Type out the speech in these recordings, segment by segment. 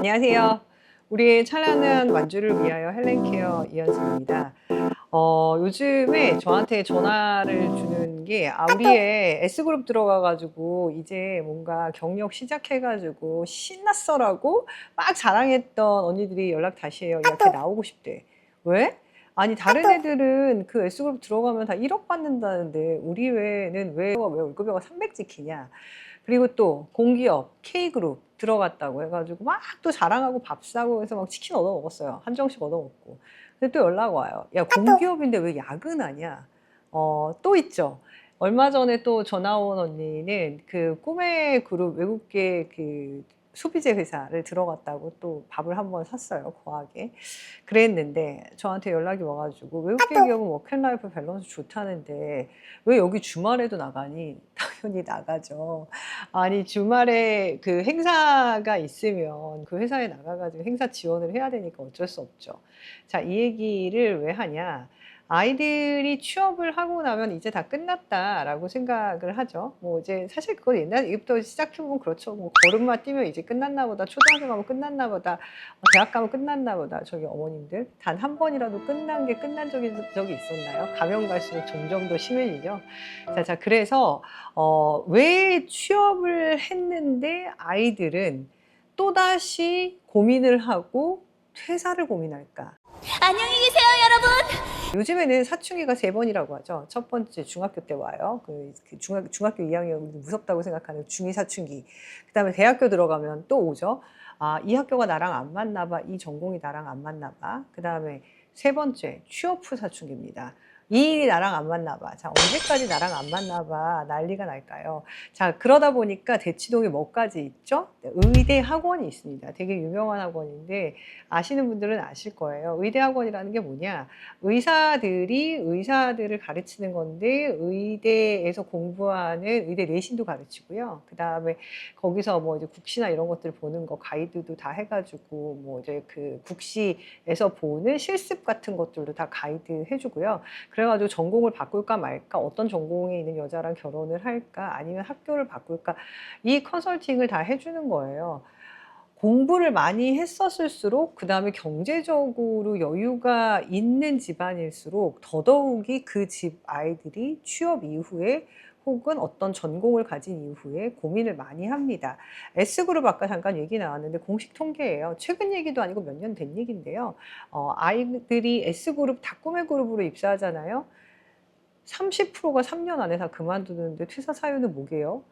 안녕하세요. 우리의 찬란한 완주를 위하여 헬렌케어 이현승입니다. 요즘에 저한테 전화를 주는 게, 우리의 S그룹 들어가가지고, 이제 뭔가 경력 시작해가지고, 신났어라고 막 자랑했던 언니들이 연락 다시 해요. 야, 걔 나오고 싶대. 왜? 아니, 다른 애들은 그 S그룹 들어가면 다 1억 받는다는데, 우리 회는 왜 월급여가 300 찍히냐? 그리고 또 공기업 K그룹 들어갔다고 해가지고 막 또 자랑하고 밥 사고 해서 막 치킨 얻어 먹었어요. 한정식 얻어 먹고. 근데 또 연락 와요. 야, 공기업인데 왜 야근하냐? 또 있죠. 얼마 전에 또 전화 온 언니는 그 꿈의 그룹 외국계 그 소비재 회사를 들어갔다고 또 밥을 한번 샀어요. 거하게. 그랬는데 저한테 연락이 와가지고 외국계 기업은 워크앤라이프 밸런스 좋다는데 왜 여기 주말에도 나가니? 당연히 나가죠. 아니 주말에 그 행사가 있으면 그 회사에 나가가지고 행사 지원을 해야 되니까 어쩔 수 없죠. 자, 이 얘기를 왜 하냐? 아이들이 취업을 하고 나면 이제 다 끝났다라고 생각을 하죠. 뭐 이제 사실 그건 옛날부터 시작해보면 그렇죠. 뭐 걸음마 뛰면 이제 끝났나 보다. 초등학교 가면 끝났나 보다. 대학 가면 끝났나 보다. 저기 어머님들 단 한 번이라도 끝난 적이 있었나요? 가면 갈수록 점점 더 심해지죠. 자, 그래서 왜 취업을 했는데 아이들은 또다시 고민을 하고 퇴사를 고민할까? 안녕히 계세요, 여러분. 요즘에는 사춘기가 세 번이라고 하죠. 첫 번째 중학교 때 와요. 중학교 2학년 무섭다고 생각하는 중2 사춘기. 그다음에 대학교 들어가면 또 오죠. 이 학교가 나랑 안 맞나 봐. 이 전공이 나랑 안 맞나 봐. 그다음에 세 번째 취업 후 사춘기입니다. 이 일이 나랑 안 맞나 봐. 자, 언제까지 나랑 안 맞나 봐. 난리가 날까요? 자, 그러다 보니까 대치동에 뭐까지 있죠? 의대 학원이 있습니다. 되게 유명한 학원인데 아시는 분들은 아실 거예요. 의대 학원이라는 게 뭐냐? 의사들을 가르치는 건데 의대에서 공부하는 의대 내신도 가르치고요. 그다음에 거기서 뭐 이제 국시나 이런 것들 보는 거 가이드도 다 해가지고 뭐 이제 그 국시에서 보는 실습 같은 것들도 다 가이드 해주고요. 그래가지고 전공을 바꿀까 말까, 어떤 전공에 있는 여자랑 결혼을 할까, 아니면 학교를 바꿀까, 이 컨설팅을 다 해주는 거예요. 공부를 많이 했었을수록 그다음에 경제적으로 여유가 있는 집안일수록 더더욱이 그 집 아이들이 취업 이후에 혹은 어떤 전공을 가진 이후에 고민을 많이 합니다. S그룹 아까 잠깐 얘기 나왔는데 공식 통계예요. 최근 얘기도 아니고 몇 년 된 얘기인데요. 아이들이 S그룹 다 꿈의 그룹으로 입사하잖아요. 30%가 3년 안에 다 그만두는데 퇴사 사유는 뭐게요?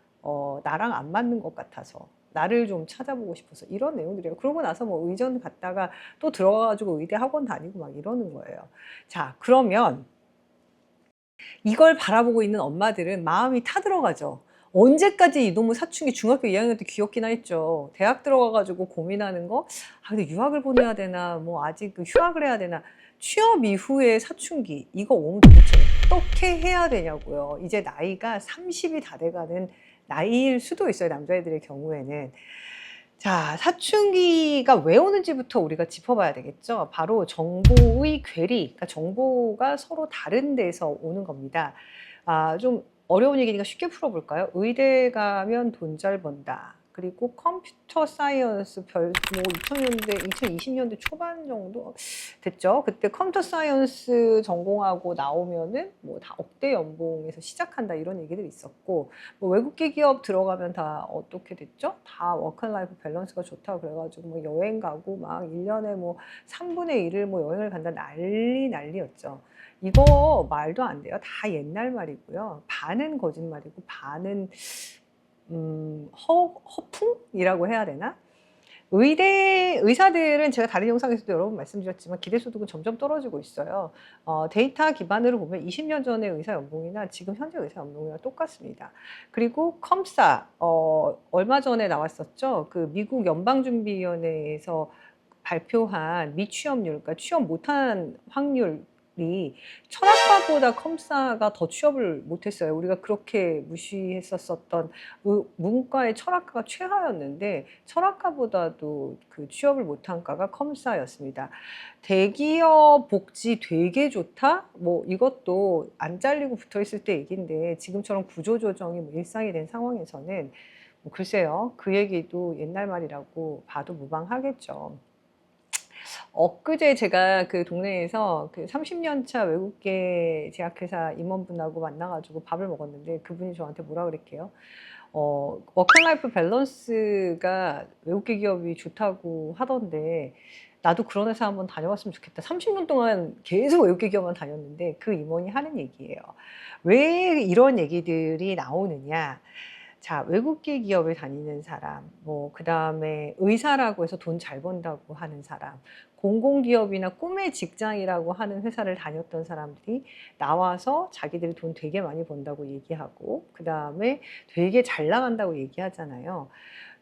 나랑 안 맞는 것 같아서. 나를 좀 찾아보고 싶어서 이런 내용들이에요. 그러고 나서 뭐 의전 갔다가 또 들어가가지고 의대 학원 다니고 막 이러는 거예요. 자, 그러면 이걸 바라보고 있는 엄마들은 마음이 타들어가죠. 언제까지 이놈의 사춘기 중학교 2학년 때 귀엽긴 했죠. 대학 들어가가지고 고민하는 거, 근데 유학을 보내야 되나, 뭐 아직 그 휴학을 해야 되나. 취업 이후에 사춘기, 이거 오면 도대체 어떻게 해야 되냐고요. 이제 나이가 30이 다 돼가는 나이일 수도 있어요, 남자애들의 경우에는. 자, 사춘기가 왜 오는지부터 우리가 짚어봐야 되겠죠. 바로 정보의 괴리, 그러니까 정보가 서로 다른 데서 오는 겁니다. 좀 어려운 얘기니까 쉽게 풀어볼까요? 의대 가면 돈 잘 번다. 그리고 컴퓨터 사이언스 뭐 2020년대 초반 정도 됐죠. 그때 컴퓨터 사이언스 전공하고 나오면은 뭐 다 억대 연봉에서 시작한다 이런 얘기들이 있었고, 뭐 외국계 기업 들어가면 다 어떻게 됐죠? 다 워크라이프 밸런스가 좋다고 그래가지고 뭐 여행 가고 막 1년에 뭐 3분의 1을 뭐 여행을 간다 난리였죠. 이거 말도 안 돼요. 다 옛날 말이고요. 반은 거짓말이고 반은 허풍이라고 해야 되나? 의사들은 제가 다른 영상에서도 여러 번 말씀드렸지만 기대소득은 점점 떨어지고 있어요. 데이터 기반으로 보면 20년 전의 의사 연봉이나 지금 현재 의사 연봉이랑 똑같습니다. 그리고 컴사, 얼마 전에 나왔었죠. 그 미국 연방준비위원회에서 발표한 미취업률, 그러니까 취업 못한 확률이 철학과보다 컴사가 더 취업을 못했어요. 우리가 그렇게 무시했었던 문과의 철학과가 최하였는데 철학과보다도 그 취업을 못한 과가 컴사였습니다. 대기업 복지 되게 좋다? 뭐 이것도 안 잘리고 붙어 있을 때 얘기인데 지금처럼 구조조정이 뭐 일상이 된 상황에서는 뭐 글쎄요. 그 얘기도 옛날 말이라고 봐도 무방하겠죠. 엊그제 제가 그 동네에서 그 30년 차 외국계 제약회사 임원분하고 만나가지고 밥을 먹었는데 그분이 저한테 뭐라 그랬게요. 워크라이프 밸런스가 외국계 기업이 좋다고 하던데 나도 그런 회사 한번 다녀왔으면 좋겠다. 30년 동안 계속 외국계 기업만 다녔는데 그 임원이 하는 얘기예요. 왜 이런 얘기들이 나오느냐? 자, 외국계 기업에 다니는 사람, 뭐, 그 다음에 의사라고 해서 돈 잘 번다고 하는 사람, 공공기업이나 꿈의 직장이라고 하는 회사를 다녔던 사람들이 나와서 자기들이 돈 되게 많이 번다고 얘기하고, 그 다음에 되게 잘 나간다고 얘기하잖아요.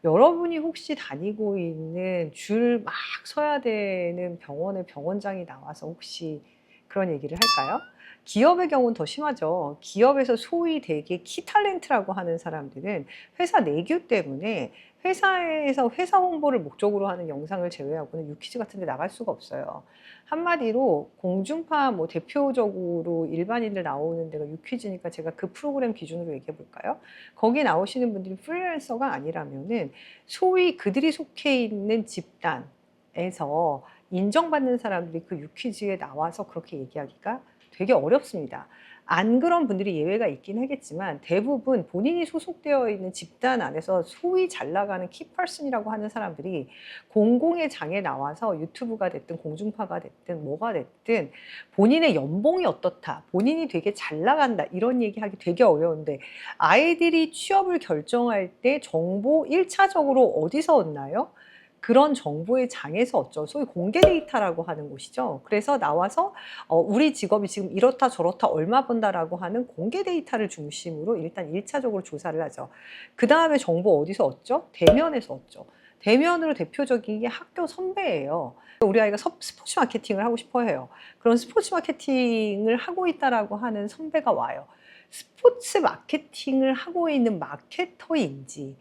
여러분이 혹시 다니고 있는 줄 막 서야 되는 병원의 병원장이 나와서 혹시 그런 얘기를 할까요? 기업의 경우는 더 심하죠. 기업에서 소위 되게 키탤런트라고 하는 사람들은 회사 내규 때문에 회사에서 회사 홍보를 목적으로 하는 영상을 제외하고는 유퀴즈 같은 데 나갈 수가 없어요. 한마디로 공중파 뭐 대표적으로 일반인들 나오는 데가 유퀴즈니까 제가 그 프로그램 기준으로 얘기해 볼까요? 거기 나오시는 분들이 프리랜서가 아니라면은 소위 그들이 속해 있는 집단에서 인정받는 사람들이 그 유퀴즈에 나와서 그렇게 얘기하기가 되게 어렵습니다. 안 그런 분들이 예외가 있긴 하겠지만 대부분 본인이 소속되어 있는 집단 안에서 소위 잘 나가는 키퍼슨이라고 하는 사람들이 공공의 장에 나와서 유튜브가 됐든 공중파가 됐든 뭐가 됐든 본인의 연봉이 어떻다, 본인이 되게 잘 나간다 이런 얘기하기 되게 어려운데 아이들이 취업을 결정할 때 정보 1차적으로 어디서 얻나요? 그런 정보의 장에서 얻죠. 소위 공개 데이터라고 하는 곳이죠. 그래서 나와서 우리 직업이 지금 이렇다 저렇다 얼마 번다라고 하는 공개 데이터를 중심으로 일단 1차적으로 조사를 하죠. 그 다음에 정보 어디서 얻죠? 대면에서 얻죠. 대면으로 대표적인 게 학교 선배예요. 우리 아이가 스포츠 마케팅을 하고 싶어 해요. 그런 스포츠 마케팅을 하고 있다라고 하는 선배가 와요. 스포츠 마케팅을 하고 있는 마케터인지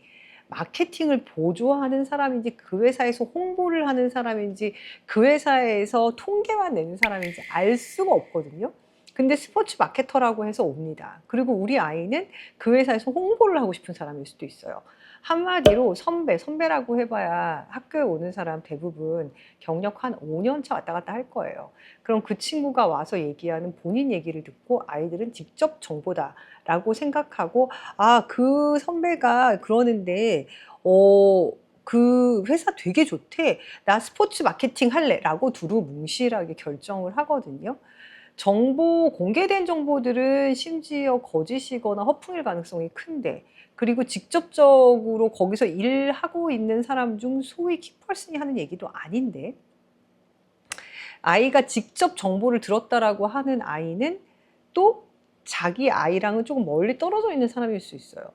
마케팅을 보조하는 사람인지 그 회사에서 홍보를 하는 사람인지 그 회사에서 통계만 내는 사람인지 알 수가 없거든요. 근데 스포츠 마케터라고 해서 옵니다. 그리고 우리 아이는 그 회사에서 홍보를 하고 싶은 사람일 수도 있어요. 한마디로 선배라고 해봐야 학교에 오는 사람 대부분 경력 한 5년 차 왔다 갔다 할 거예요. 그럼 그 친구가 와서 얘기하는 본인 얘기를 듣고 아이들은 직접 정보다라고 생각하고 아, 그 선배가 그러는데 그 회사 되게 좋대. 나 스포츠 마케팅 할래. 라고 두루뭉실하게 결정을 하거든요. 공개된 정보들은 심지어 거짓이거나 허풍일 가능성이 큰데, 그리고 직접적으로 거기서 일하고 있는 사람 중 소위 키퍼슨이 하는 얘기도 아닌데, 아이가 직접 정보를 들었다라고 하는 아이는 또 자기 아이랑은 조금 멀리 떨어져 있는 사람일 수 있어요.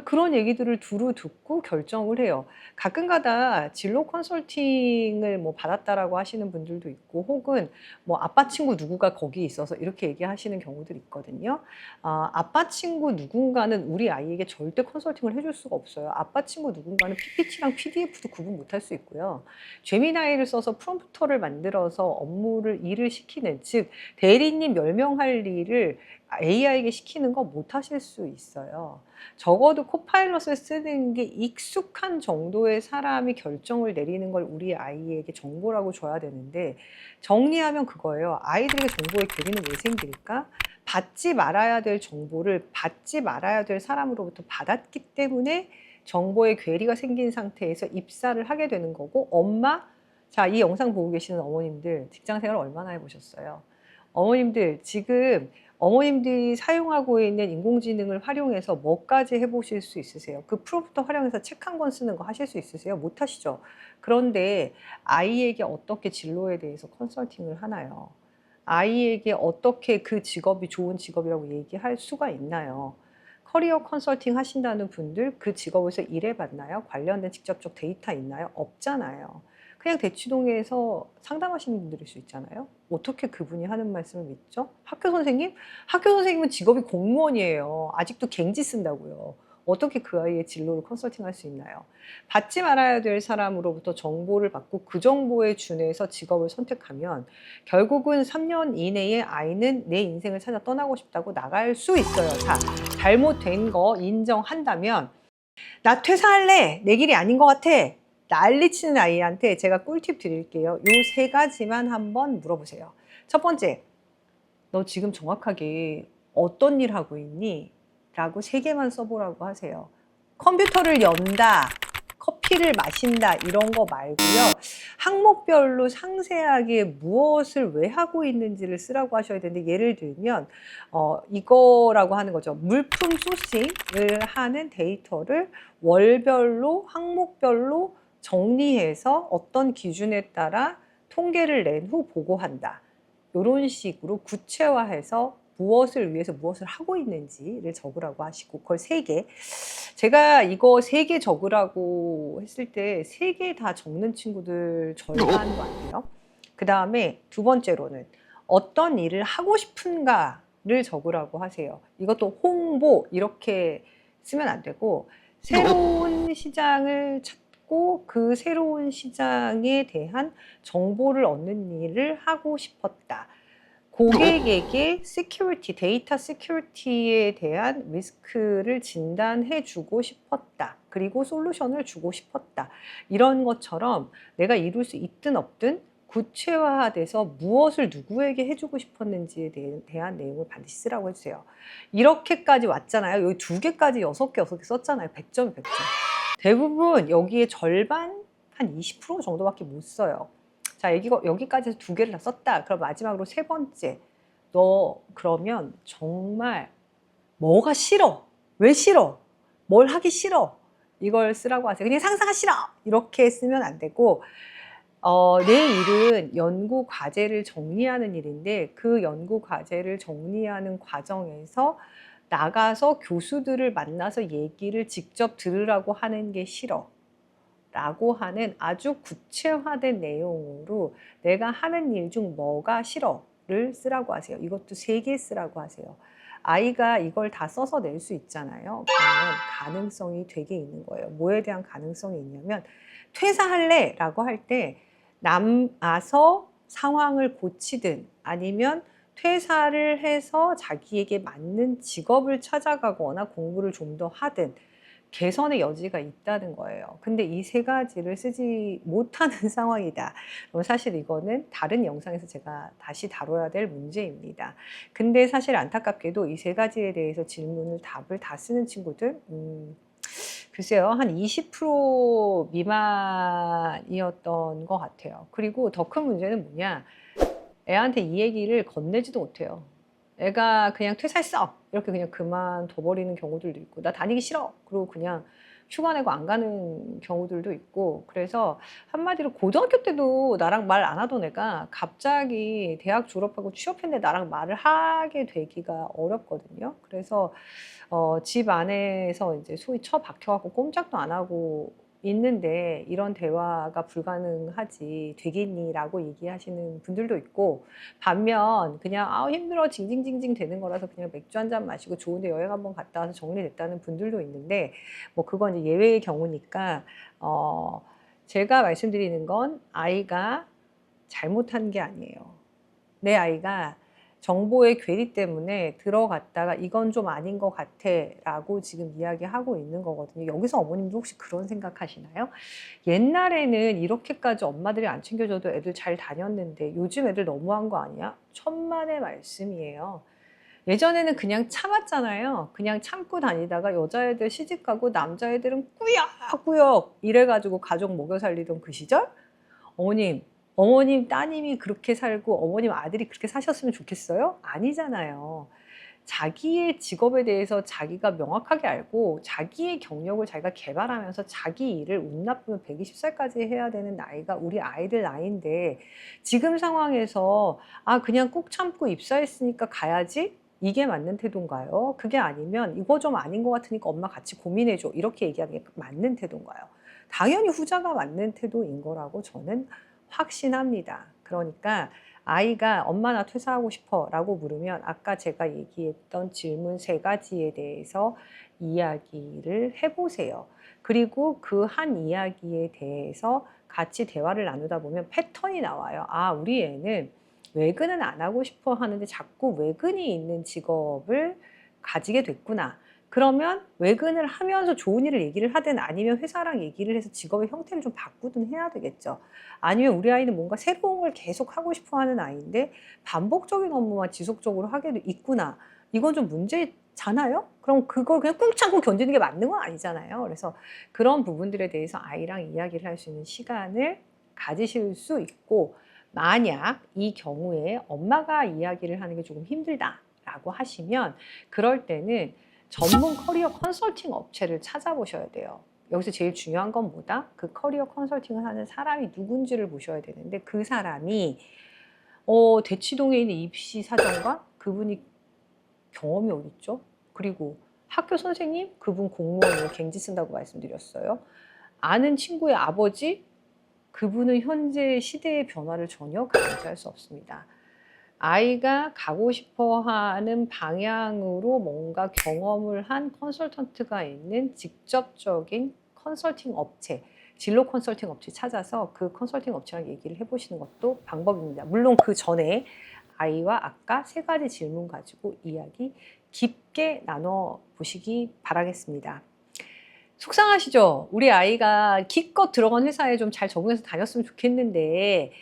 그런 얘기들을 두루 듣고 결정을 해요. 가끔가다 진로 컨설팅을 뭐 받았다라고 하시는 분들도 있고, 혹은 뭐 아빠 친구 누구가 거기 있어서 이렇게 얘기하시는 경우들이 있거든요. 아빠 친구 누군가는 우리 아이에게 절대 컨설팅을 해줄 수가 없어요. 아빠 친구 누군가는 PPT랑 PDF도 구분 못할 수 있고요. 제미나이를 써서 프롬프터를 만들어서 일을 시키는, 즉 대리님 멸명할 일을 AI에게 시키는 거 못하실 수 있어요. 적어도 코파일럿을 쓰는 게 익숙한 정도의 사람이 결정을 내리는 걸 우리 아이에게 정보라고 줘야 되는데, 정리하면 그거예요. 아이들에게 정보의 괴리는 왜 생길까? 받지 말아야 될 정보를 받지 말아야 될 사람으로부터 받았기 때문에 정보의 괴리가 생긴 상태에서 입사를 하게 되는 거고, 자, 이 영상 보고 계시는 어머님들 직장 생활 얼마나 해보셨어요? 어머님들 지금 어머님들이 사용하고 있는 인공지능을 활용해서 뭐까지 해보실 수 있으세요? 그 프롬프터 활용해서 책 한 권 쓰는 거 하실 수 있으세요? 못 하시죠? 그런데 아이에게 어떻게 진로에 대해서 컨설팅을 하나요? 아이에게 어떻게 그 직업이 좋은 직업이라고 얘기할 수가 있나요? 커리어 컨설팅 하신다는 분들 그 직업에서 일해봤나요? 관련된 직접적 데이터 있나요? 없잖아요. 그냥 대치동에서 상담하시는 분들일 수 있잖아요. 어떻게 그분이 하는 말씀을 믿죠? 학교 선생님? 학교 선생님은 직업이 공무원이에요. 아직도 갱지 쓴다고요. 어떻게 그 아이의 진로를 컨설팅할 수 있나요? 받지 말아야 될 사람으로부터 정보를 받고 그 정보에 준해서 직업을 선택하면 결국은 3년 이내에 아이는 내 인생을 찾아 떠나고 싶다고 나갈 수 있어요. 자, 잘못된 거 인정한다면 나 퇴사할래. 내 길이 아닌 것 같아. 난리치는 아이한테 제가 꿀팁 드릴게요. 요 세 가지만 한번 물어보세요. 첫 번째, 너 지금 정확하게 어떤 일 하고 있니? 라고 세 개만 써보라고 하세요. 컴퓨터를 연다, 커피를 마신다 이런 거 말고요. 항목별로 상세하게 무엇을 왜 하고 있는지를 쓰라고 하셔야 되는데, 예를 들면 이거라고 하는 거죠. 물품 소싱을 하는 데이터를 월별로 항목별로 정리해서 어떤 기준에 따라 통계를 낸 후 보고한다. 이런 식으로 구체화해서 무엇을 위해서 무엇을 하고 있는지를 적으라고 하시고, 그걸 세 개. 제가 이거 세 개 적으라고 했을 때 세 개 다 적는 친구들 절반 같아요. 그 다음에 두 번째로는 어떤 일을 하고 싶은가를 적으라고 하세요. 이것도 홍보 이렇게 쓰면 안 되고, 새로운 시장을 찾고 그 새로운 시장에 대한 정보를 얻는 일을 하고 싶었다. 고객에게 시큐리티, 데이터 시큐리티에 대한 리스크를 진단해 주고 싶었다. 그리고 솔루션을 주고 싶었다. 이런 것처럼 내가 이룰 수 있든 없든 구체화돼서 무엇을 누구에게 해주고 싶었는지에 대한 내용을 반드시 쓰라고 해주세요. 이렇게까지 왔잖아요. 여기 두 개까지 여섯 개 썼잖아요. 100점, 100점. 대부분 여기에 절반, 한 20% 정도밖에 못 써요. 자, 여기까지 해서 두 개를 다 썼다. 그럼 마지막으로 세 번째. 너 그러면 정말 뭐가 싫어? 왜 싫어? 뭘 하기 싫어? 이걸 쓰라고 하세요. 그냥 상사가 싫어! 이렇게 쓰면 안 되고, 내 일은 연구 과제를 정리하는 일인데, 그 연구 과제를 정리하는 과정에서 나가서 교수들을 만나서 얘기를 직접 들으라고 하는 게 싫어. 라고 하는 아주 구체화된 내용으로 내가 하는 일 중 뭐가 싫어를 쓰라고 하세요. 이것도 세 개 쓰라고 하세요. 아이가 이걸 다 써서 낼 수 있잖아요. 그러면 가능성이 되게 있는 거예요. 뭐에 대한 가능성이 있냐면, 퇴사할래? 라고 할 때 남아서 상황을 고치든 아니면 퇴사를 해서 자기에게 맞는 직업을 찾아가거나 공부를 좀 더 하든 개선의 여지가 있다는 거예요. 근데 이 세 가지를 쓰지 못하는 상황이다. 그럼 사실 이거는 다른 영상에서 제가 다시 다뤄야 될 문제입니다. 근데 사실 안타깝게도 이 세 가지에 대해서 질문을 답을 다 쓰는 친구들, 글쎄요, 한 20% 미만이었던 것 같아요. 그리고 더 큰 문제는 뭐냐? 애한테 이 얘기를 건네지도 못해요. 애가 그냥 퇴사했어! 이렇게 그냥 그만둬버리는 경우들도 있고, 나 다니기 싫어! 그리고 그냥 휴가 내고 안 가는 경우들도 있고, 그래서 한마디로 고등학교 때도 나랑 말 안 하던 애가 갑자기 대학 졸업하고 취업했는데 나랑 말을 하게 되기가 어렵거든요. 그래서 집 안에서 이제 소위 처박혀갖고 꼼짝도 안 하고 있는데 이런 대화가 불가능하지 되겠니? 라고 얘기하시는 분들도 있고, 반면 그냥 힘들어 징징징징 되는 거라서 그냥 맥주 한 잔 마시고 좋은데 여행 한번 갔다 와서 정리됐다는 분들도 있는데, 뭐 그건 이제 예외의 경우니까 제가 말씀드리는 건 아이가 잘못한 게 아니에요. 내 아이가 정보의 괴리 때문에 들어갔다가 이건 좀 아닌 것 같아 라고 지금 이야기하고 있는 거거든요. 여기서 어머님도 혹시 그런 생각하시나요? 옛날에는 이렇게까지 엄마들이 안 챙겨줘도 애들 잘 다녔는데 요즘 애들 너무한 거 아니야? 천만의 말씀이에요. 예전에는 그냥 참았잖아요. 그냥 참고 다니다가 여자애들 시집가고 남자애들은 꾸역꾸역 이래가지고 가족 먹여 살리던 그 시절? 어머님 따님이 그렇게 살고 어머님 아들이 그렇게 사셨으면 좋겠어요? 아니잖아요. 자기의 직업에 대해서 자기가 명확하게 알고 자기의 경력을 자기가 개발하면서 자기 일을 운 나쁘면 120살까지 해야 되는 나이가 우리 아이들 나이인데, 지금 상황에서 그냥 꾹 참고 입사했으니까 가야지? 이게 맞는 태도인가요? 그게 아니면 이거 좀 아닌 것 같으니까 엄마 같이 고민해줘. 이렇게 얘기하는 게 맞는 태도인가요? 당연히 후자가 맞는 태도인 거라고 저는 확신합니다. 그러니까 아이가 엄마 나 퇴사하고 싶어 라고 물으면 아까 제가 얘기했던 질문 세 가지에 대해서 이야기를 해보세요. 그리고 그 한 이야기에 대해서 같이 대화를 나누다 보면 패턴이 나와요. 우리 애는 외근은 안 하고 싶어 하는데 자꾸 외근이 있는 직업을 가지게 됐구나. 그러면 외근을 하면서 좋은 일을 얘기를 하든 아니면 회사랑 얘기를 해서 직업의 형태를 좀 바꾸든 해야 되겠죠. 아니면 우리 아이는 뭔가 새로운 걸 계속 하고 싶어 하는 아이인데 반복적인 업무만 지속적으로 하게 있구나. 이건 좀 문제잖아요? 그럼 그걸 그냥 꾹 참고 견디는 게 맞는 건 아니잖아요. 그래서 그런 부분들에 대해서 아이랑 이야기를 할 수 있는 시간을 가지실 수 있고, 만약 이 경우에 엄마가 이야기를 하는 게 조금 힘들다라고 하시면 그럴 때는 전문 커리어 컨설팅 업체를 찾아보셔야 돼요. 여기서 제일 중요한 건 뭐다? 그 커리어 컨설팅을 하는 사람이 누군지를 보셔야 되는데 그 사람이 대치동에 있는 입시 사정관 그분이 경험이 어딨죠? 그리고 학교 선생님 그분 공무원으로 갱지 쓴다고 말씀드렸어요. 아는 친구의 아버지 그분은 현재 시대의 변화를 전혀 감지할 수 없습니다. 아이가 가고 싶어 하는 방향으로 뭔가 경험을 한 컨설턴트가 있는 직접적인 컨설팅 업체, 진로 컨설팅 업체 찾아서 그 컨설팅 업체랑 얘기를 해보시는 것도 방법입니다. 물론 그 전에 아이와 아까 세 가지 질문 가지고 이야기 깊게 나눠보시기 바라겠습니다. 속상하시죠? 우리 아이가 기껏 들어간 회사에 좀 잘 적응해서 다녔으면 좋겠는데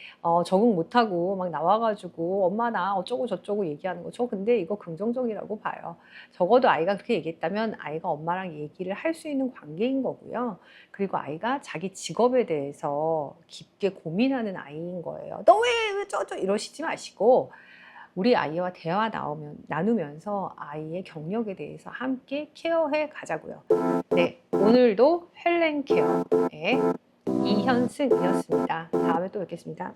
적응 못하고 막 나와가지고 엄마 나 어쩌고 저쩌고 얘기하는 거. 저 근데 이거 긍정적이라고 봐요. 적어도 아이가 그렇게 얘기했다면 아이가 엄마랑 얘기를 할 수 있는 관계인 거고요. 그리고 아이가 자기 직업에 대해서 깊게 고민하는 아이인 거예요. 너 왜 저저 이러시지 마시고 우리 아이와 대화 나누면서 아이의 경력에 대해서 함께 케어해 가자고요. 네, 오늘도 헬렌케어의 이현승이었습니다. 다음에 또 뵙겠습니다.